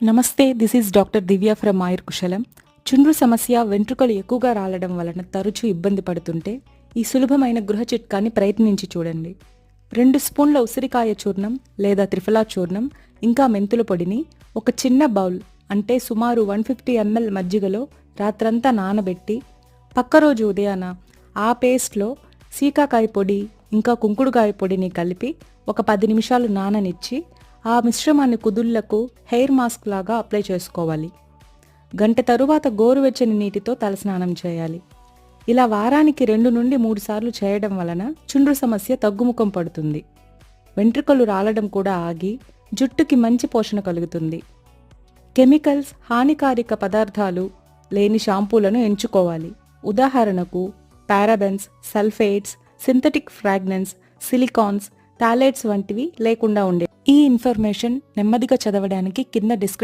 నమస్తే, this is doctor Divya from Ayur Kushalam. చుండ్రు సమస్య వెంట్రుకలు ఎక్కువగా రాలడం వలన తరచూ ఇబ్బంది పడుతుంటే ఈ సులభమైన గృహ చిట్కాని ప్రయత్నించి చూడండి. 2 స్పూన్ల ఉసిరికాయ చూర్ణం లేదా త్రిఫలా చూర్ణం ఇంకా మెంతుల పొడిని ఒక చిన్న బౌల్ అంటే సుమారు 150 ml మజ్జిగలో రాత్రంతా నానబెట్టి పక్క రోజు ఉదయాన ఆ పేస్ట్లో సీకాకాయ పొడి ఇంకా కుంకుడుకాయ పొడిని కలిపి ఒక 10 నిమిషాలు నాననిచ్చి ఆ మిశ్రమాన్ని కుదుళ్లకు హెయిర్ మాస్క్ లాగా అప్లై చేసుకోవాలి. గంట తరువాత గోరువెచ్చని నీటితో తలస్నానం చేయాలి. ఇలా వారానికి 2 నుండి 3 సార్లు చేయడం వలన చుండ్రు సమస్య తగ్గుముఖం పడుతుంది. వెంట్రుకలు రాలడం కూడా ఆగి జుట్టుకి మంచి పోషణ కలుగుతుంది. కెమికల్స్, హానికారక పదార్థాలు లేని షాంపూలను ఎంచుకోవాలి. ఉదాహరణకు parabens, sulphates, synthetic fragrances, silicones, phthalates వంటివి లేకుండా ఉండే. ఈ ఇన్ఫర్మేషన్ నెమ్మదిగా చదవడానికి కింద డిస్క్రిప్షన్